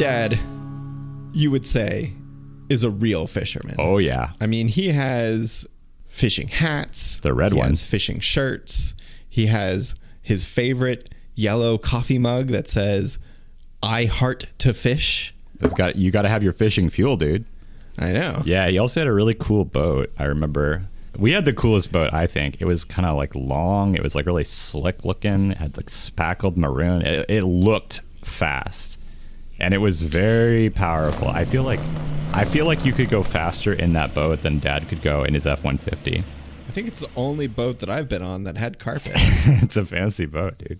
dad, you would say, is a real fisherman. Oh, yeah. I mean, he has fishing hats. The red one. He has fishing shirts. He has his favorite yellow coffee mug that says, "I heart to fish." You got to have your fishing fuel, dude. I know. Yeah, he also had a really cool boat. I remember we had the coolest boat, I think. It was kind of like long. It was like really slick looking. It had like spackled maroon. It looked fast. And it was very powerful. I feel like you could go faster in that boat than Dad could go in his F-150. I think it's the only boat that I've been on that had carpet. It's a fancy boat, dude.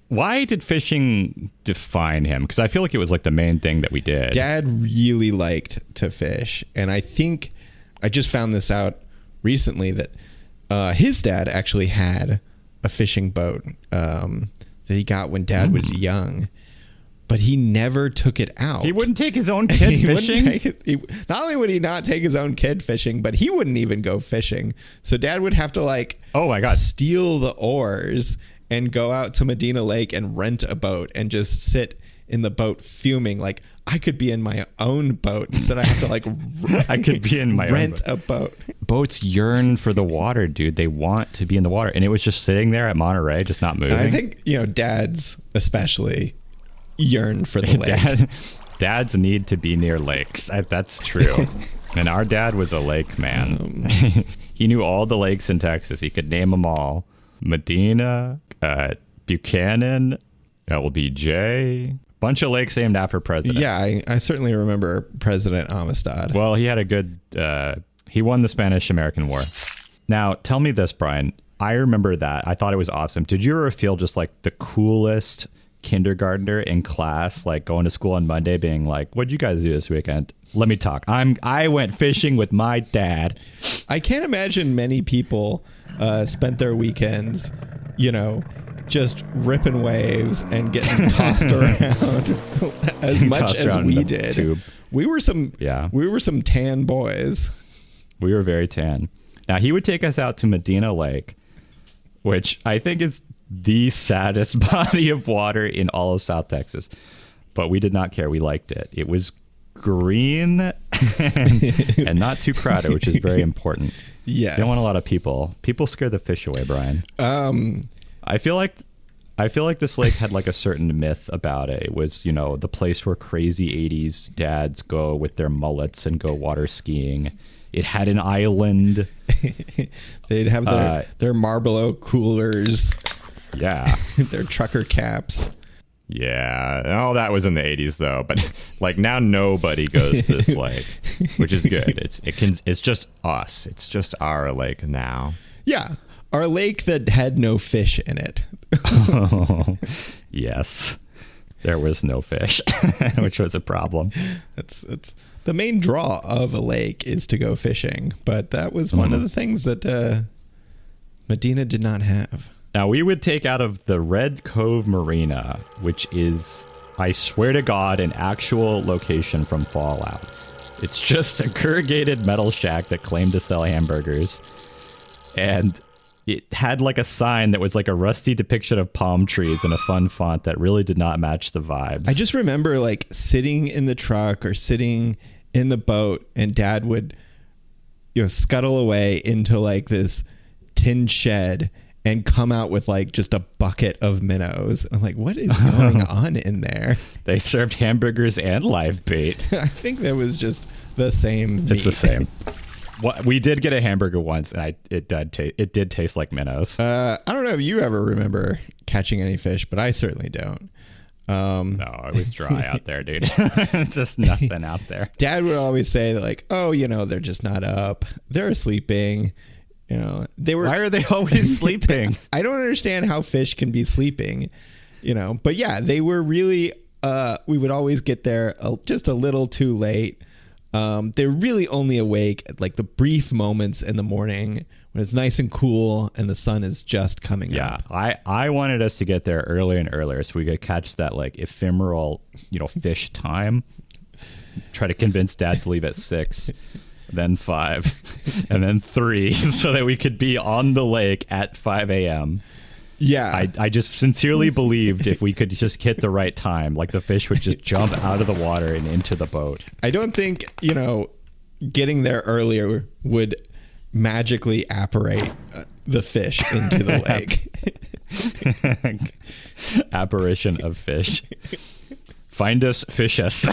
Why did fishing define him? Because I feel like it was like the main thing that we did. Dad really liked to fish. And I think I just found this out recently that his dad actually had a fishing boat that he got when Dad was young. But he never took it out. He wouldn't take his own kid fishing? Not only would he not take his own kid fishing, but he wouldn't even go fishing. So Dad would have to oh my God, steal the oars and go out to Medina Lake and rent a boat and just sit in the boat fuming like, I could be in my own boat instead I have to I could be in my rent own a boat. Boats yearn for the water, dude. They want to be in the water. And it was just sitting there at Monterey, just not moving. And I think, dads especially yearn for the lake. Dads need to be near lakes. That's true. And our dad was a lake man. He knew all the lakes in Texas. He could name them all. Medina, Buchanan, LBJ, bunch of lakes named after presidents. Yeah, I certainly remember President Amistad. Well, he had a good, he won the Spanish-American War. Now, tell me this, Brian. I remember that. I thought it was awesome. Did you ever feel just like the coolest kindergartner in class, like going to school on Monday being like, what'd you guys do this weekend? Let me talk. I went fishing with my dad. I can't imagine many people spent their weekends, just ripping waves and getting tossed around as much as we did. Tube. We were some tan boys. We were very tan. Now he would take us out to Medina Lake, which I think is the saddest body of water in all of South Texas. But we did not care. We liked it. It was green and not too crowded, which is very important. Yes. You don't want a lot of people. People scare the fish away, Brian. I feel like this lake had like a certain myth about it. It was, the place where crazy 80s dads go with their mullets and go water skiing. It had an island. They'd have their Marlboro coolers. Yeah. Their trucker caps. Yeah. Oh, that was in the 80s though. But like now nobody goes to this lake, which is good. It's just us. It's just our lake now. Yeah. Our lake that had no fish in it. Oh, yes. There was no fish, which was a problem. It's the main draw of a lake is to go fishing. But that was one of the things that Medina did not have. Now, we would take out of the Red Cove Marina, which is, I swear to God, an actual location from Fallout. It's just a corrugated metal shack that claimed to sell hamburgers. And it had like a sign that was like a rusty depiction of palm trees in a fun font that really did not match the vibes. I just remember like sitting in the truck or sitting in the boat and Dad would, scuttle away into like this tin shed and come out with like just a bucket of minnows. I'm like, what is going on in there? They served hamburgers and live bait. I think that was just the same meat. It's the same. We did get a hamburger once, and it did taste like minnows. I don't know if you ever remember catching any fish, but I certainly don't. No, it was dry out there, dude. Just nothing out there. Dad would always say like, oh, they're just not up. They're sleeping. Why are they always sleeping? I don't understand how fish can be sleeping, but yeah, they were really, we would always get there just a little too late. They're really only awake at like the brief moments in the morning when it's nice and cool and the sun is just coming up. Yeah, I wanted us to get there earlier and earlier so we could catch that like ephemeral, fish time. Try to convince Dad to leave at 6. Then 5, and then 3, so that we could be on the lake at 5 a.m. Yeah. I just sincerely believed if we could just hit the right time, like the fish would just jump out of the water and into the boat. I don't think, getting there earlier would magically apparate the fish into the lake. Apparition of fish. Find us, fish us.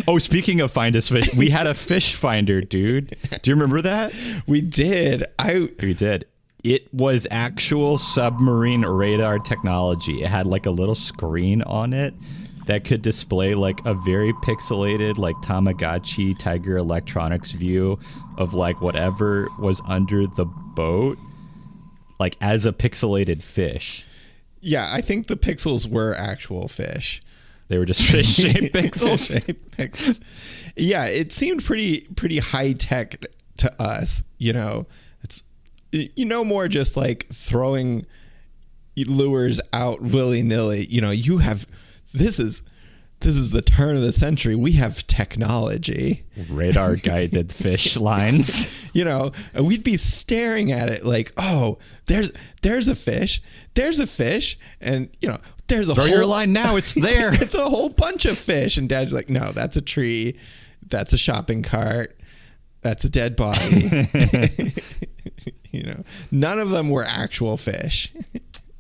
Oh, speaking of find us fish, we had a fish finder, dude. Do you remember that? We did. We did. It was actual submarine radar technology. It had like a little screen on it that could display like a very pixelated, like Tamagotchi Tiger Electronics view of like whatever was under the boat, like as a pixelated fish. Yeah, I think the pixels were actual fish. They were just fish-shaped pixels. Yeah, it seemed pretty high tech to us. It's more just like throwing lures out willy nilly. This is the turn of the century. We have technology. Radar guided fish lines. And we'd be staring at it like, oh, there's a fish. There's a fish. And, there's a Throw your line now. It's there. It's a whole bunch of fish. And Dad's like, no, that's a tree. That's a shopping cart. That's a dead body. None of them were actual fish.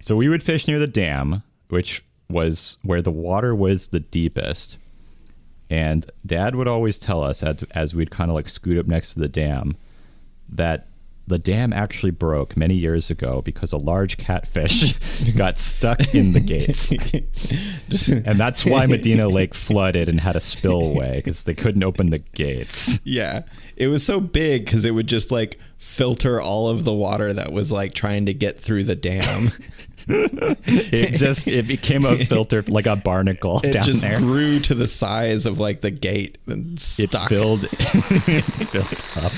So we would fish near the dam, which was where the water was the deepest. And Dad would always tell us as we'd kind of like scoot up next to the dam that the dam actually broke many years ago because a large catfish got stuck in the gates. And that's why Medina Lake flooded and had a spillway, because they couldn't open the gates. Yeah. It was so big because it would just like filter all of the water that was like trying to get through the dam. It became a filter, like a barnacle down there. It just grew to the size of like the gate and stuck. It filled up.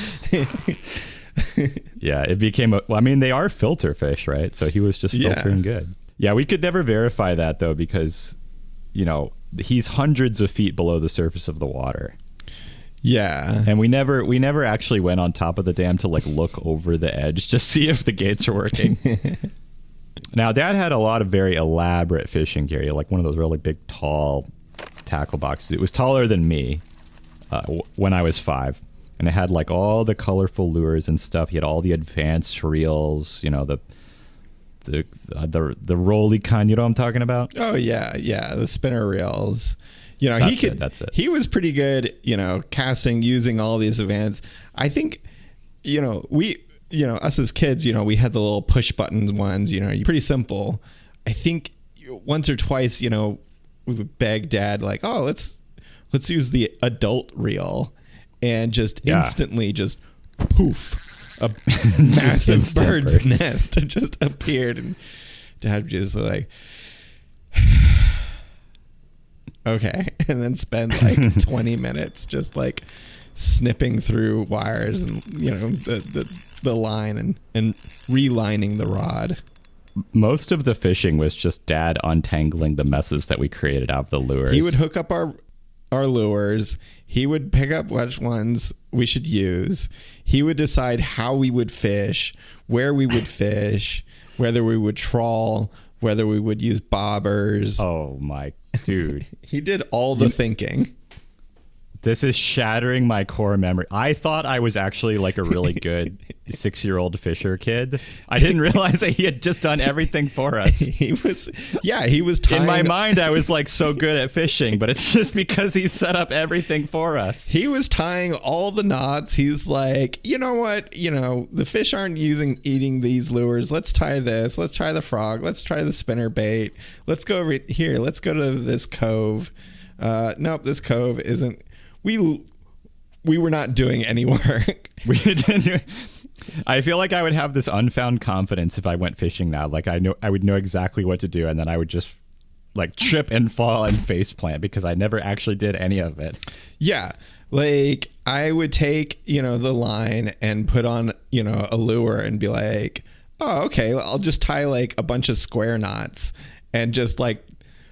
Yeah, it became they are filter fish, right? So he was just filtering good. Yeah, we could never verify that though, because he's hundreds of feet below the surface of the water. Yeah. And we never actually went on top of the dam to like look over the edge to see if the gates are working. Now, Dad had a lot of very elaborate fishing gear, like one of those really big, tall tackle boxes. It was taller than me when I was 5. And it had like all the colorful lures and stuff. He had all the advanced reels, the rolly kind. You know what I'm talking about? Oh, yeah. Yeah. The spinner reels. That's it. He was pretty good, casting using all these advanced. I think, us as kids, we had the little push button ones, pretty simple. I think once or twice, we would beg Dad like, oh, let's use the adult reel, and just instantly just poof, a massive bird's nest just appeared, and Dad just like, okay, and then spend like 20 minutes just like snipping through wires and the line and relining the rod. Most of the fishing was just Dad untangling the messes that we created out of the lures. He would hook up our lures. He would pick up which ones we should use. He would decide how we would fish, where we would fish, whether we would trawl, whether we would use bobbers. Oh my dude. He did all the thinking. This is shattering my core memory. I thought I was actually like a really good 6-year-old fisher kid. I didn't realize that he had just done everything for us. He was tying. In my mind, I was like so good at fishing, but it's just because he set up everything for us. He was tying all the knots. He's like, you know what? The fish aren't eating these lures. Let's tie this. Let's try the frog. Let's try the spinner bait. Let's go over here. Let's go to this cove. Nope, this cove isn't. We were not doing any work. We didn't do it. I feel like I would have this unfound confidence if I went fishing now. Like I would know exactly what to do, and then I would just like trip and fall and face plant because I never actually did any of it. Yeah. Like I would take, the line and put on, a lure and be like, oh, okay, I'll just tie like a bunch of square knots and just like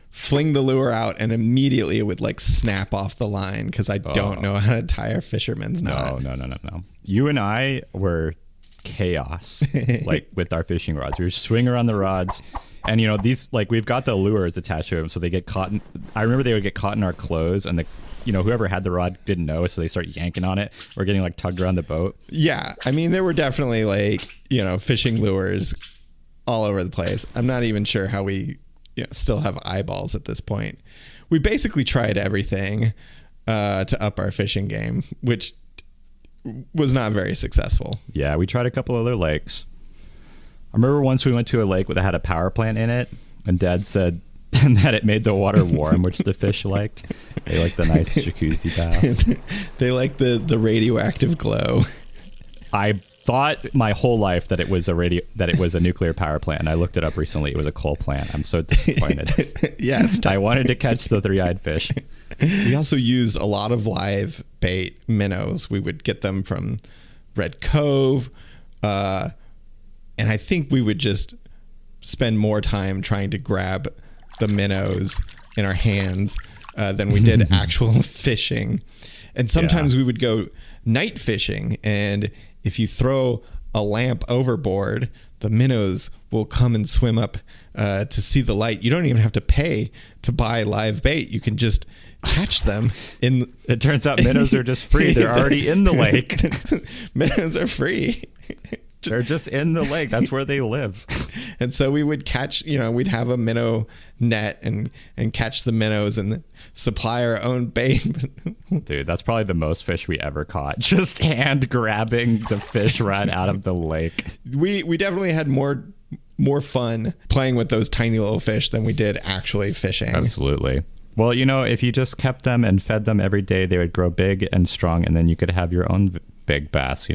fling the lure out, and immediately it would like snap off the line because I don't know how to tie a fisherman's knot. No. You and I were chaos, like with our fishing rods. We were swinging around the rods, and these, like, we've got the lures attached to them, so they get caught I remember they would get caught in our clothes, and whoever had the rod didn't know, so they start yanking on it or getting like tugged around the boat. Yeah, I mean, there were definitely like fishing lures all over the place. I'm not even sure how we still have eyeballs at this point. We basically tried everything to up our fishing game, which was not very successful. Yeah, we tried a couple other lakes. I remember once we went to a lake that had a power plant in it, and Dad said that it made the water warm, which the fish liked. They like the nice jacuzzi bath. They like the radioactive glow. I thought my whole life that it was a nuclear power plant, and I looked it up recently. It was a coal plant. I'm so disappointed. Yeah, I wanted to catch the three-eyed fish. We also used a lot of live bait minnows. We would get them from Red Cove, and I think we would just spend more time trying to grab the minnows in our hands than we did actual fishing. And sometimes we would go night fishing, and if you throw a lamp overboard, the minnows will come and swim up to see the light. You don't even have to pay to buy live bait. You can just catch them. It turns out minnows are just free. They're already in the lake. Minnows are free. They're just in the lake. That's where they live. And so we would catch, we'd have a minnow net and catch the minnows and supply our own bait. Dude, that's probably the most fish we ever caught. Just hand grabbing the fish right out of the lake. We definitely had more fun playing with those tiny little fish than we did actually fishing. Absolutely. Well, if you just kept them and fed them every day, they would grow big and strong, and then you could have your own big bass,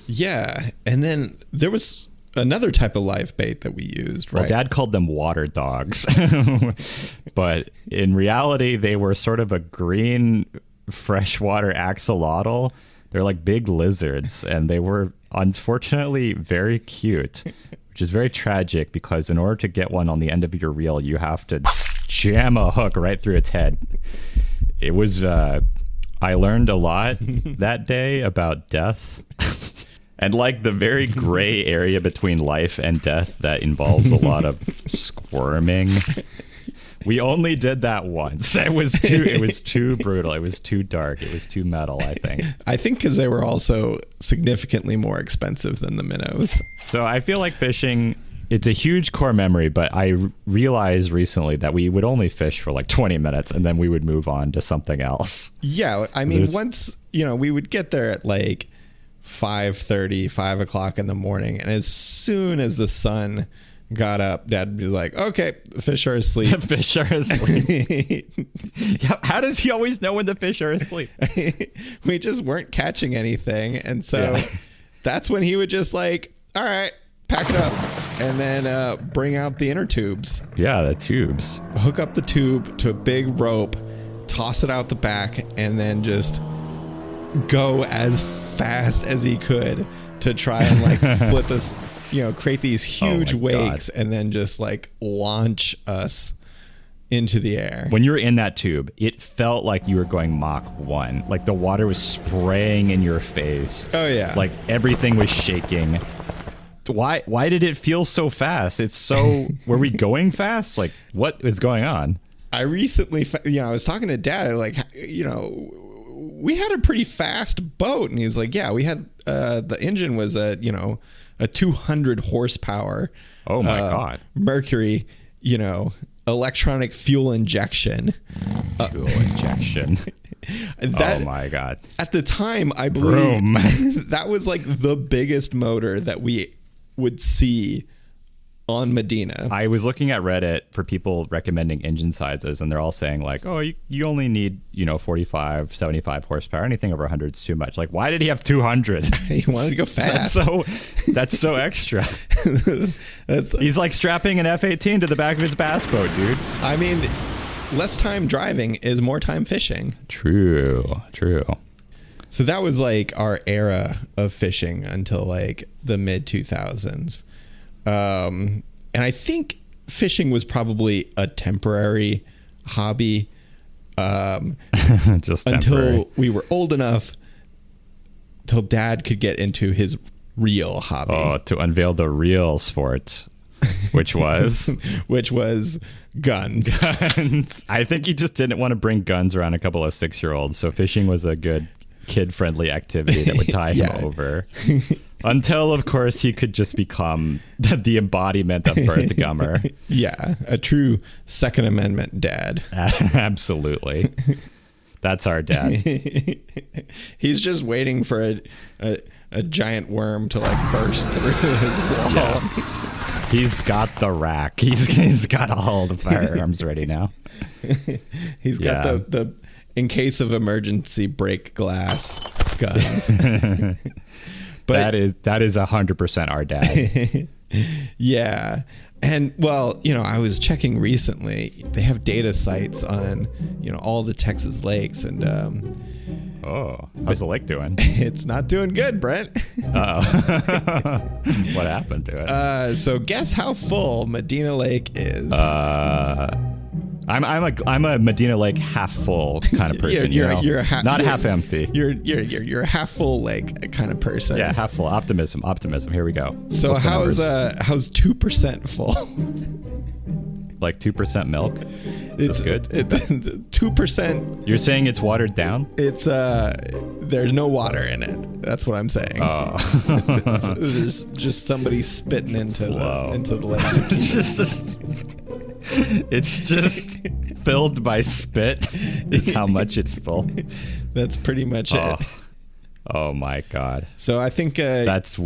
Yeah. And then there was another type of live bait that we used, right? Well, Dad called them water dogs. But in reality, they were sort of a green freshwater axolotl. They're like big lizards, and they were unfortunately very cute, which is very tragic because in order to get one on the end of your reel, you have to jam a hook right through its head. It was, I learned a lot that day about death. And like the very gray area between life and death that involves a lot of squirming. We only did that once. It was too brutal. It was too dark. It was too metal, I think. I think because they were also significantly more expensive than the minnows. So I feel like fishing, it's a huge core memory, but I realized recently that we would only fish for like 20 minutes and then we would move on to something else. Yeah. I mean, once, we would get there at like 5:30, 5 o'clock in the morning, and as soon as the sun got up, Dad would be like, okay, the fish are asleep. The fish are asleep. Yeah, how does he always know when the fish are asleep? We just weren't catching anything, and so that's when he would just like, all right, pack it up, and then bring out the inner tubes. Yeah, the tubes. Hook up the tube to a big rope, toss it out the back, and then just go as fast as he could to try and like flip us, create these huge wakes and then just like launch us into the air. When you were in that tube, it felt like you were going Mach 1. Like the water was spraying in your face. Oh yeah. Like everything was shaking. Why did it feel so fast? It's so, were we going fast? Like what is going on? I recently, I was talking to Dad, like, we had a pretty fast boat, and he's like, yeah, we had the engine was a 200 horsepower. Oh my god. Mercury, electronic fuel injection. Fuel injection. Oh my god. At the time, I believe that was like the biggest motor that we would see on Medina. I was looking at Reddit for people recommending engine sizes, and they're all saying like, oh, you only need 45, 75 horsepower. Anything over 100 is too much. Like, why did he have 200? He wanted to go fast. That's so extra. He's like strapping an F-18 to the back of his bass boat, dude. I mean, less time driving is more time fishing. True. So that was like our era of fishing until like the mid 2000s. And I think fishing was probably a temporary hobby, just temporary. until we were old enough, till Dad could get into his real hobby. Oh, to unveil the real sport, which was which was guns. guns. I think he just didn't want to bring guns around a couple of 6-year-olds, so fishing was a good kid-friendly activity that would tie him over. Until, of course, he could just become the embodiment of Birth Gummer. Yeah, a true Second Amendment dad. Absolutely. That's our dad. He's just waiting for a giant worm to like burst through his wall. Yeah. He's got the rack. He's got all the firearms ready now. He's got the in case of emergency break glass guns. But that is 100% our dad. Yeah. And well, I was checking recently. They have data sites on, all the Texas lakes, and how's the lake doing? it's not doing good, Brent. Uh-oh. What happened to it? So guess how full Medina Lake is. I'm a Medina Lake half full kind of person. You're not half empty. You're a half full lake kind of person. Yeah, half full. Optimism. Here we go. So how's 2% full? Like 2% milk? Is this good? 2%. You're saying it's watered down? It's there's no water in it. That's what I'm saying. Oh. There's just somebody spitting into the lake. To keep it's just filled by spit is how much it's full. That's pretty much it. Oh my God. So I think that's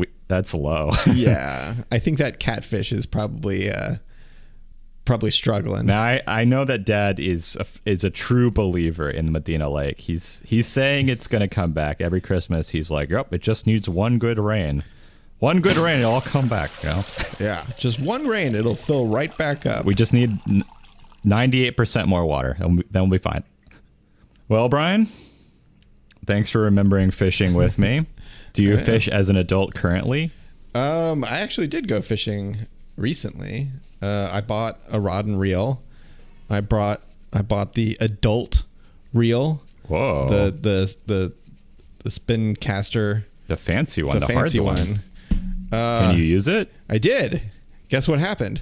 low. Yeah, I think that catfish is probably struggling. Now I know that Dad is a true believer in Medina Lake. He's saying it's going to come back every Christmas. He's like, "Yep, it just needs one good rain. One good rain, it'll all come back." Yeah, just one rain, it'll fill right back up. We just need 98% more water, then we'll be fine. Well, Brian, thanks for remembering fishing with me. Do you fish as an adult currently? I actually did go fishing recently. I bought a rod and reel. I bought the adult reel. Whoa. The spin caster. The fancy one. The fancy hard one. Can you use it? I did. Guess what happened?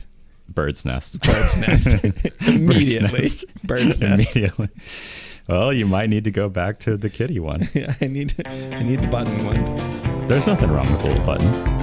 Bird's nest. Bird's nest. Immediately. Bird's nest. Immediately. Well, you might need to go back to the kitty one. Yeah, I need the button one. There's nothing wrong with the little button.